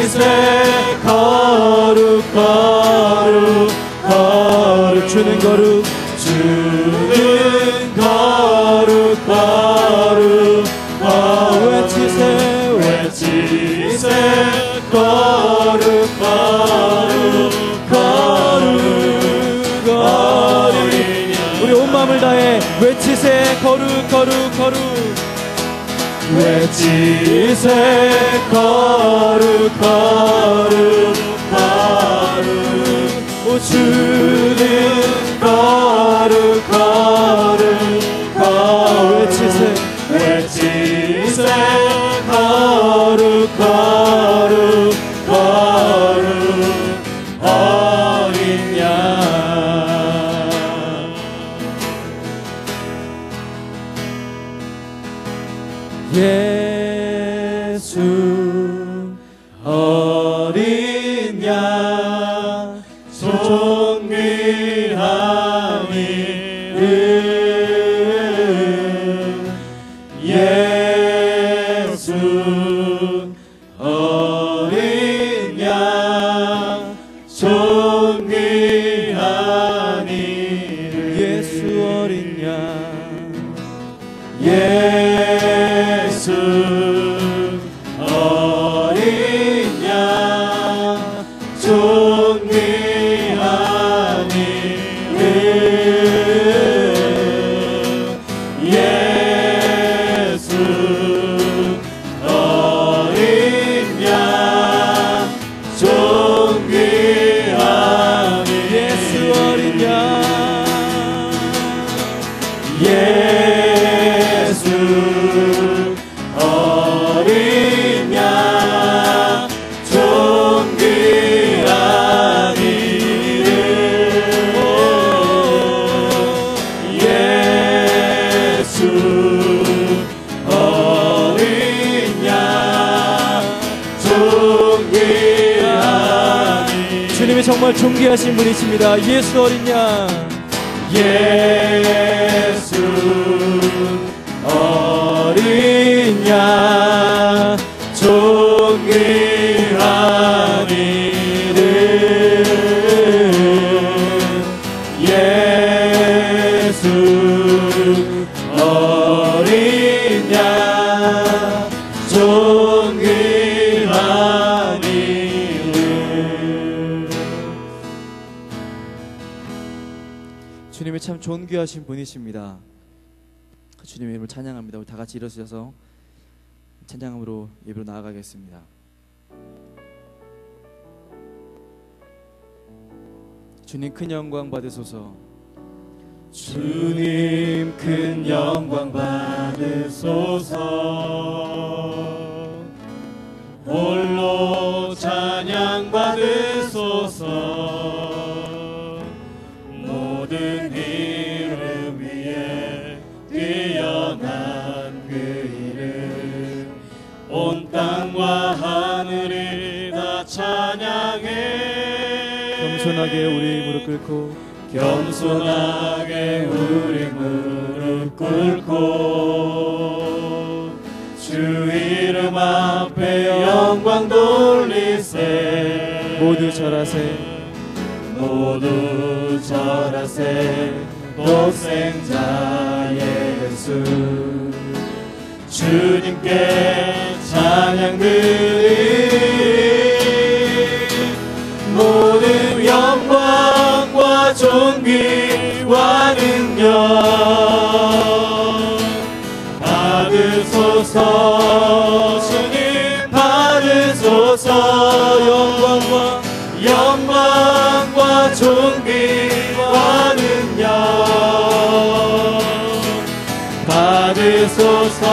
외치세 거룩 거룩 거룩 주는 거룩 주는 거룩 거룩 외치세 외치세 거룩 거룩 거룩 우리 온 마음을 다해 외치세 거룩 거룩 거룩 외치세 거룩 거룩 거룩 오 주는 거룩 거룩 거룩 외치세 외치세 거룩 거룩 거룩 어린 양 예수 어린 양 존귀한 이름 예수 어린 양 존귀한 이름 예수 어린 양 예수 어린 양 존귀한 이름 예수 어린 양 존귀한 예수 어린 양 예수 어린 양 존귀한 이름 예수 어린 양 존귀한 이름 주님이 정말 존귀하신 분이십니다. 예수 어린 양 예수 어린 양 존귀한 이름 예수 어린 양 존귀한 이름 주님이 참 존귀하신 분이십니다. 주님의 이름을 찬양합니다. 우리 다 같이 일어서서 찬양함으로 예배로 나아가겠습니다. 주님 큰 영광 받으소서. 주님 큰 영광 받으소서. 홀로 찬양 받으소서. 모든 이름 위에 뛰어난 그 이름 온 땅과 하늘이 다 찬양해. 겸손하게 우리 무릎 꿇고 겸손하게 우리 무릎 꿇고 주 이름 앞에 영광 돌리세. 모두 절하세 모두 절하세. 독생자 예수 주님께 찬양 드리. 모든 영광과 존귀와 능력 받으소서. 주님 받으소서. 영광과 존귀와 능력 받으소서.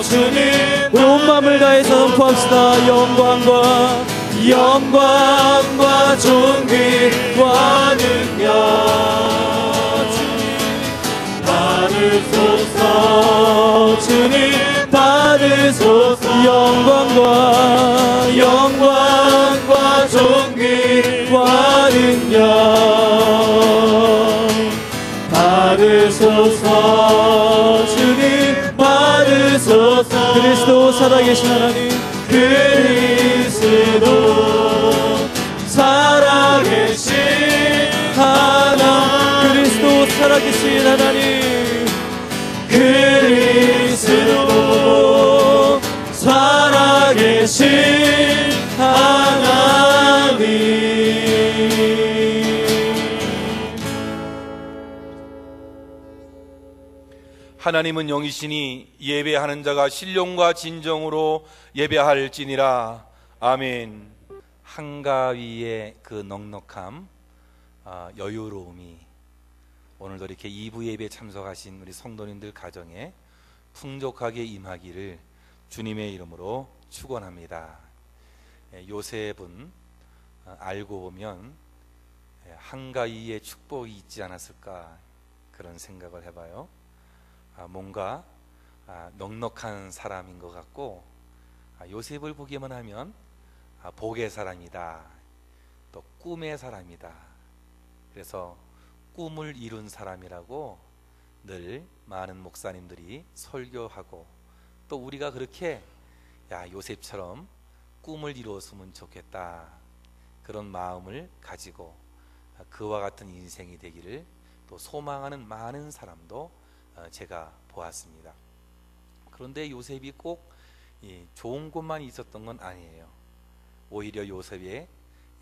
주님 온 마음을 다해서 선포합시다. 영광과 존귀와 능력 받으소서. 주님 받으소서. 영광과 존귀와 능력 받으소서. 주님 받으소서. 그리스도 살아계신 하나님 그리스도 살아계신 하나님. 하나님은 영이시니 예배하는 자가 신령과 진정으로 예배할지니라. 아멘. 한가위의 그 넉넉함, 여유로움이 오늘도 이렇게 2부 예배에 참석하신 우리 성도님들 가정에 풍족하게 임하기를 주님의 이름으로 축원합니다. 요셉은 알고 보면 한가위의 축복이 있지 않았을까, 그런 생각을 해봐요. 뭔가 넉넉한 사람인 것 같고, 요셉을 보기만 하면 복의 사람이다, 또 꿈의 사람이다. 그래서 꿈을 이룬 사람이라고 늘 많은 목사님들이 설교하고, 또 우리가 그렇게 요셉처럼 꿈을 이루었으면 좋겠다, 그런 마음을 가지고 그와 같은 인생이 되기를 또 소망하는 많은 사람도 제가 보았습니다. 그런데 요셉이 꼭 좋은 곳만 있었던 건 아니에요. 오히려 요셉의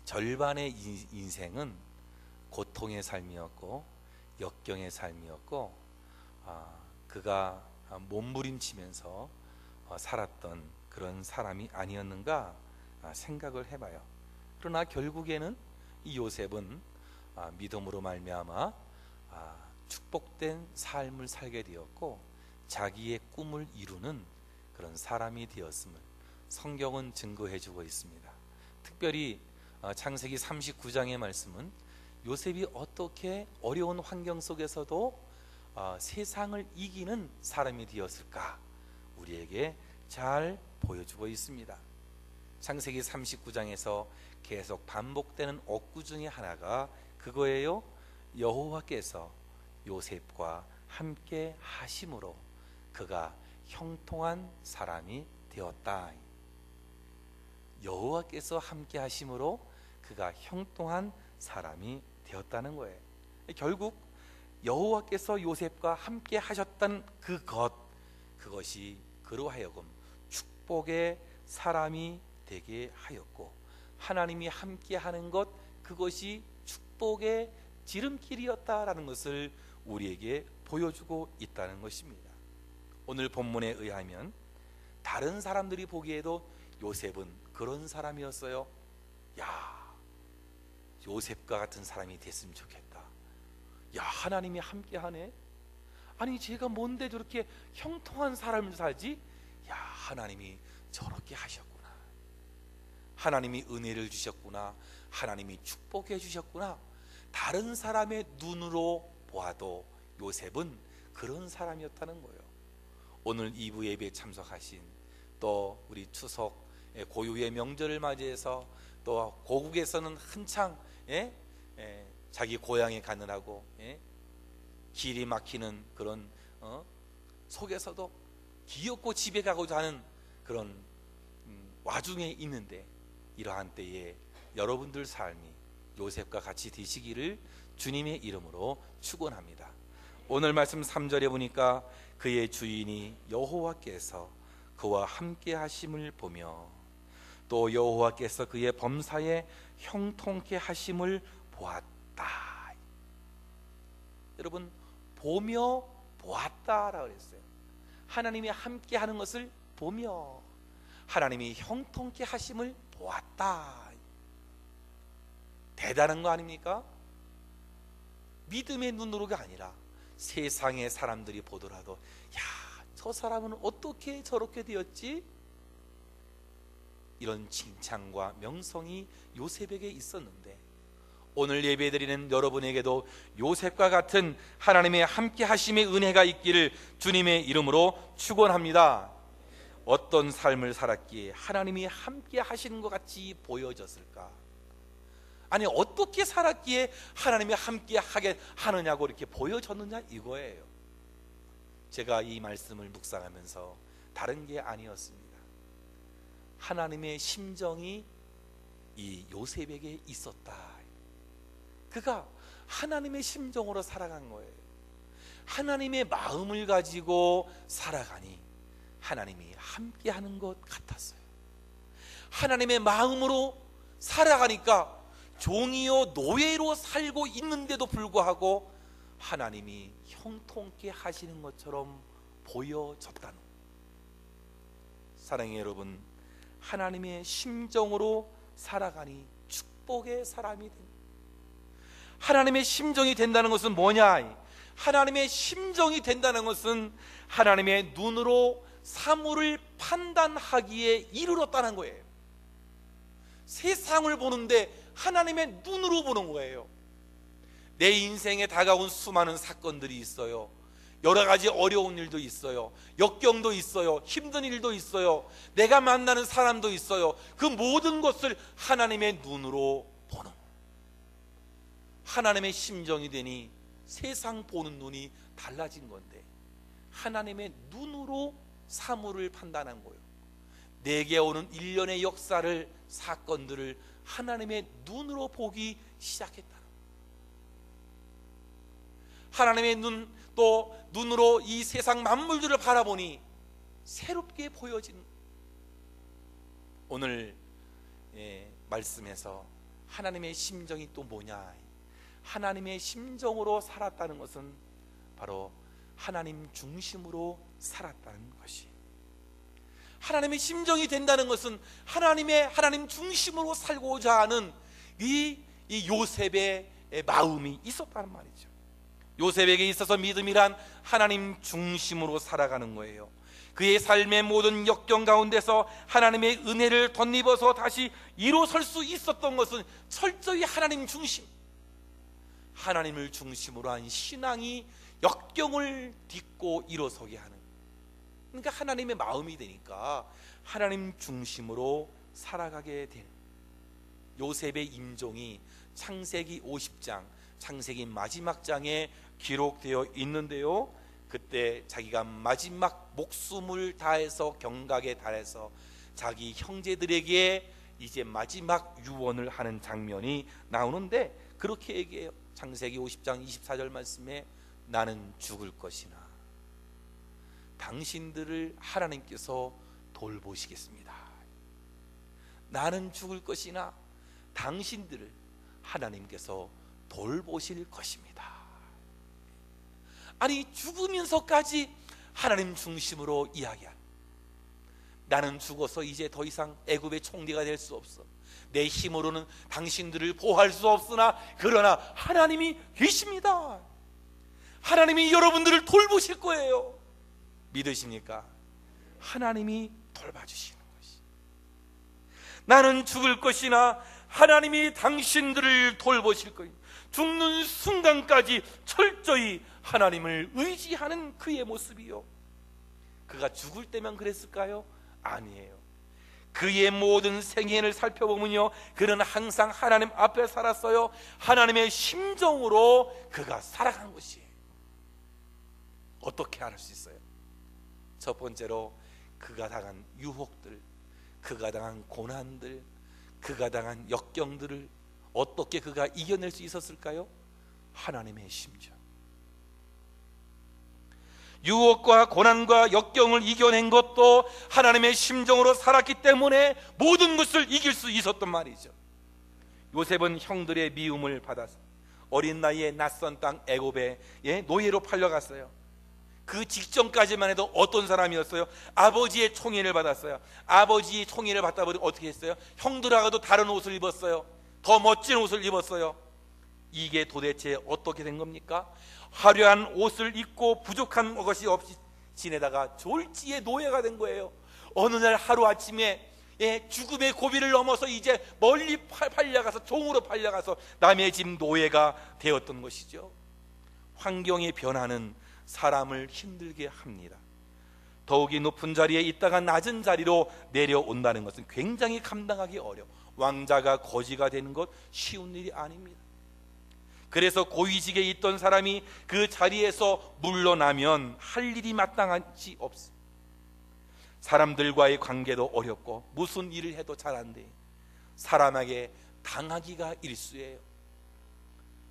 절반의 인생은 고통의 삶이었고 역경의 삶이었고, 그가 몸부림치면서 살았던 그런 사람이 아니었는가 생각을 해봐요. 그러나 결국에는 이 요셉은 믿음으로 말미암아 축복된 삶을 살게 되었고, 자기의 꿈을 이루는 그런 사람이 되었음을 성경은 증거해주고 있습니다. 특별히 창세기 39장의 말씀은 요셉이 어떻게 어려운 환경 속에서도 세상을 이기는 사람이 되었을까, 우리에게 잘 보여주고 있습니다. 창세기 39장에서 계속 반복되는 억구 중에 하나가 그거예요. 여호와께서 요셉과 함께 하심으로 그가 형통한 사람이 되었다. 여호와께서 함께 하심으로 그가 형통한 사람이 되었다는 거예요. 결국 여호와께서 요셉과 함께 하셨던 그것이 그로 하여금 축복의 사람이 되게 하였고, 하나님이 함께 하는 것, 그것이 축복의 지름길이었다라는 것을 우리에게 보여주고 있다는 것입니다. 오늘 본문에 의하면 다른 사람들이 보기에도 요셉은 그런 사람이었어요. 요셉과 같은 사람이 됐으면 좋겠다. 하나님이 함께하네. 아니 제가 뭔데 저렇게 형통한 삶을 살지? 하나님이 저렇게 하셨구나. 하나님이 은혜를 주셨구나. 하나님이 축복해 주셨구나. 다른 사람의 눈으로 보아도 요셉은 그런 사람이었다는 거예요. 오늘 2부 예배에 참석하신, 또 우리 추석 고유의 명절을 맞이해서 또 고국에서는 한창 자기 고향에 가느라고 길이 막히는 그런 속에서도 기어코 집에 가고자 하는 그런 와중에 있는데, 이러한 때에 여러분들 삶이 요셉과 같이 되시기를 주님의 이름으로 축원합니다. 오늘 말씀 3절에 보니까 그의 주인이 여호와께서 그와 함께 하심을 보며 또 여호와께서 그의 범사에 형통케 하심을 보았다. 여러분, 보며 보았다라고 했어요. 하나님이 함께 하는 것을 보며 하나님이 형통케 하심을 보았다. 대단한 거 아닙니까? 믿음의 눈으로가 아니라 세상의 사람들이 보더라도 저 사람은 어떻게 저렇게 되었지? 이런 칭찬과 명성이 요셉에게 있었는데, 오늘 예배드리는 여러분에게도 요셉과 같은 하나님의 함께 하심의 은혜가 있기를 주님의 이름으로 축원합니다. 어떤 삶을 살았기에 하나님이 함께 하시는 것 같이 보여졌을까? 아니 어떻게 살았기에 하나님이 함께 하게 하느냐고 이렇게 보여졌느냐, 이거예요. 제가 이 말씀을 묵상하면서 다른 게 아니었습니다. 하나님의 심정이 이 요셉에게 있었다. 그가 하나님의 심정으로 살아간 거예요. 하나님의 마음을 가지고 살아가니 하나님이 함께하는 것 같았어요. 하나님의 마음으로 살아가니까 종이요 노예로 살고 있는데도 불구하고 하나님이 형통케 하시는 것처럼 보여졌다는, 사랑의 여러분, 하나님의 심정으로 살아가니 축복의 사람이 됩니다. 하나님의 심정이 된다는 것은 뭐냐? 하나님의 심정이 된다는 것은 하나님의 눈으로 사물을 판단하기에 이르렀다는 거예요. 세상을 보는데 하나님의 눈으로 보는 거예요. 내 인생에 다가온 수많은 사건들이 있어요. 여러 가지 어려운 일도 있어요. 역경도 있어요. 힘든 일도 있어요. 내가 만나는 사람도 있어요. 그 모든 것을 하나님의 눈으로 보는, 하나님의 심정이 되니 세상 보는 눈이 달라진 건데, 하나님의 눈으로 사물을 판단한 거예요. 내게 오는 일련의 역사를, 사건들을 하나님의 눈으로 보기 시작했다. 하나님의 눈, 또 눈으로 이 세상 만물들을 바라보니 새롭게 보여지는, 오늘 말씀에서 하나님의 심정이 또 뭐냐? 하나님의 심정으로 살았다는 것은 바로 하나님 중심으로 살았다는 것이, 하나님의 심정이 된다는 것은 하나님 중심으로 살고자 하는 이 요셉의 마음이 있었다는 말이죠. 요셉에게 있어서 믿음이란 하나님 중심으로 살아가는 거예요. 그의 삶의 모든 역경 가운데서 하나님의 은혜를 덧입어서 다시 일어설 수 있었던 것은 철저히 하나님 중심, 하나님을 중심으로 한 신앙이 역경을 딛고 일어서게 하는, 그러니까 하나님의 마음이 되니까 하나님 중심으로 살아가게 되는 요셉의 임종이 창세기 50장, 창세기 마지막 장에 기록되어 있는데요, 그때 자기가 마지막 목숨을 다해서 경각에 달해서 자기 형제들에게 이제 마지막 유언을 하는 장면이 나오는데, 그렇게 얘기해요. 창세기 50장 24절 말씀에 나는 죽을 것이나 당신들을 하나님께서 돌보시겠습니다. 나는 죽을 것이나 당신들을 하나님께서 돌보실 것입니다. 아니, 죽으면서까지 하나님 중심으로 이야기한, 나는 죽어서 이제 더 이상 애굽의 총리가 될 수 없어. 내 힘으로는 당신들을 보호할 수 없으나 그러나 하나님이 계십니다. 하나님이 여러분들을 돌보실 거예요. 믿으십니까? 하나님이 돌봐주시는 것이, 나는 죽을 것이나 하나님이 당신들을 돌보실 거예요. 죽는 순간까지 철저히 하나님을 의지하는 그의 모습이요. 그가 죽을 때만 그랬을까요? 아니에요. 그의 모든 생애를 살펴보면요, 그는 항상 하나님 앞에 살았어요. 하나님의 심정으로 그가 살아간 것이에요. 어떻게 알 수 있어요? 첫 번째로 그가 당한 유혹들, 그가 당한 고난들, 그가 당한 역경들을 어떻게 그가 이겨낼 수 있었을까요? 하나님의 심정. 유혹과 고난과 역경을 이겨낸 것도 하나님의 심정으로 살았기 때문에 모든 것을 이길 수 있었단 말이죠. 요셉은 형들의 미움을 받아서 어린 나이에 낯선 땅 애굽에 노예로 팔려갔어요. 그 직전까지만 해도 어떤 사람이었어요? 아버지의 총애를 받았어요. 아버지의 총애를 받다 보니 어떻게 했어요? 형들하고도 다른 옷을 입었어요. 더 멋진 옷을 입었어요. 이게 도대체 어떻게 된 겁니까? 화려한 옷을 입고 부족한 것이 없이 지내다가 졸지의 노예가 된 거예요. 어느 날 하루아침에 죽음의 고비를 넘어서 이제 멀리 팔려가서, 종으로 팔려가서 남의 집 노예가 되었던 것이죠. 환경의 변화는 사람을 힘들게 합니다. 더욱이 높은 자리에 있다가 낮은 자리로 내려온다는 것은 굉장히 감당하기 어려워. 왕자가 거지가 되는 것 쉬운 일이 아닙니다. 그래서 고위직에 있던 사람이 그 자리에서 물러나면 할 일이 마땅하지 없어. 사람들과의 관계도 어렵고 무슨 일을 해도 잘 안 돼. 사람에게 당하기가 일쑤예요.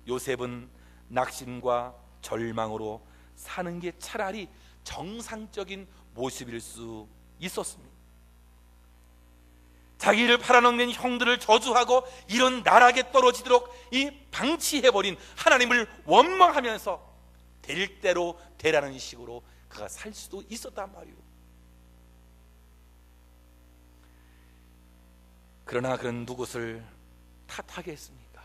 요셉은 낙심과 절망으로 사는 게 차라리 정상적인 모습일 수 있었습니다. 자기를 팔아넘긴 형들을 저주하고 이런 나락에 떨어지도록 이 방치해버린 하나님을 원망하면서 될 대로 되라는 식으로 그가 살 수도 있었단 말이오. 그러나 그는 누구를 탓하겠습니까?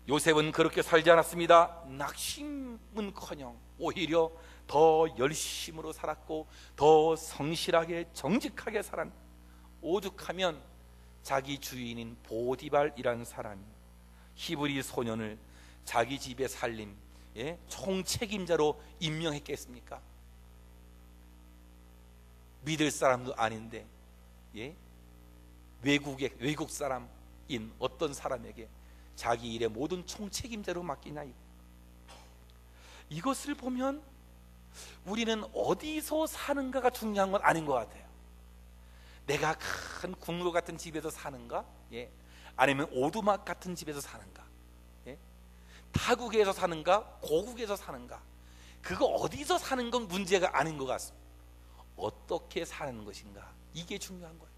요셉은 그렇게 살지 않았습니다. 낙심은커녕 오히려 더 열심으로 살았고 더 성실하게 정직하게 살았. 오죽하면 자기 주인인 보디발이라는 사람이 히브리 소년을 자기 집에 살림 총책임자로 임명했겠습니까? 믿을 사람도 아닌데 외국 사람인 어떤 사람에게 자기 일의 모든 총책임자로 맡기냐. 이것을 보면 우리는 어디서 사는가가 중요한 건 아닌 것 같아요. 내가 큰 궁로 같은 집에서 사는가? 아니면 오두막 같은 집에서 사는가? 타국에서 사는가? 고국에서 사는가? 그거 어디서 사는 건 문제가 아닌 것 같습니다. 어떻게 사는 것인가? 이게 중요한 거예요.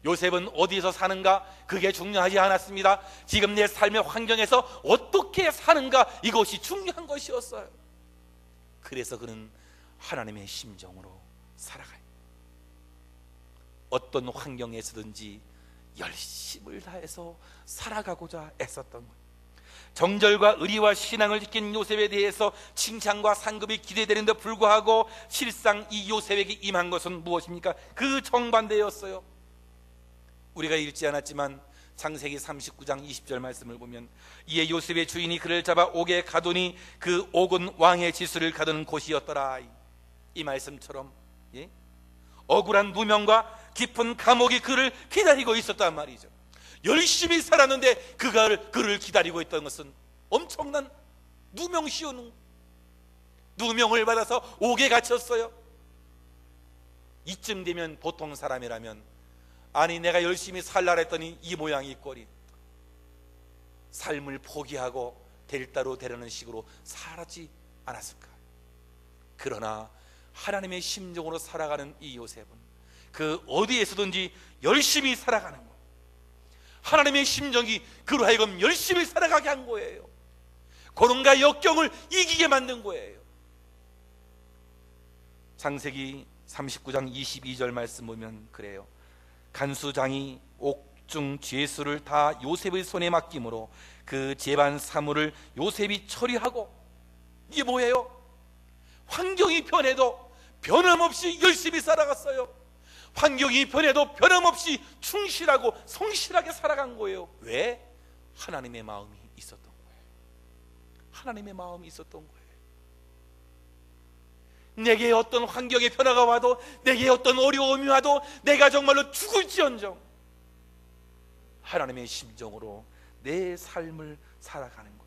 요셉은 어디서 사는가? 그게 중요하지 않았습니다. 지금 내 삶의 환경에서 어떻게 사는가? 이것이 중요한 것이었어요. 그래서 그는 하나님의 심정으로 살아가요. 어떤 환경에서든지 열심을 다해서 살아가고자 애썼던 거예요. 정절과 의리와 신앙을 지킨 요셉에 대해서 칭찬과 상급이 기대되는데 불구하고 실상 이 요셉에게 임한 것은 무엇입니까? 그 정반대였어요. 우리가 읽지 않았지만 창세기 39장 20절 말씀을 보면 이에 요셉의 주인이 그를 잡아 옥에 가두니 그 옥은 왕의 지수를 가두는 곳이었더라. 이 말씀처럼 억울한 누명과 깊은 감옥이 그를 기다리고 있었단 말이죠. 열심히 살았는데 그를 기다리고 있던 것은 엄청난 누명 씌우는, 누명을 받아서 옥에 갇혔어요. 이쯤 되면 보통 사람이라면 아니 내가 열심히 살라 했더니 이 모양이 꼴이, 삶을 포기하고 될 대로 되려는 식으로 살았지 않았을까? 그러나 하나님의 심정으로 살아가는 이 요셉은 그 어디에서든지 열심히 살아가는 거예요. 하나님의 심정이 그로 하여금 열심히 살아가게 한 거예요. 고난과 역경을 이기게 만든 거예요. 창세기 39장 22절 말씀 보면 그래요. 간수장이 옥중 죄수를 다 요셉의 손에 맡김으로 그 재반 사물을 요셉이 처리하고, 이게 뭐예요? 환경이 변해도 변함없이 열심히 살아갔어요. 환경이 변해도 변함없이 충실하고 성실하게 살아간 거예요. 왜? 하나님의 마음이 있었던 거예요. 하나님의 마음이 있었던 거예요. 내게 어떤 환경의 변화가 와도, 내게 어떤 어려움이 와도 내가 정말로 죽을지언정 하나님의 심정으로 내 삶을 살아가는 거예요.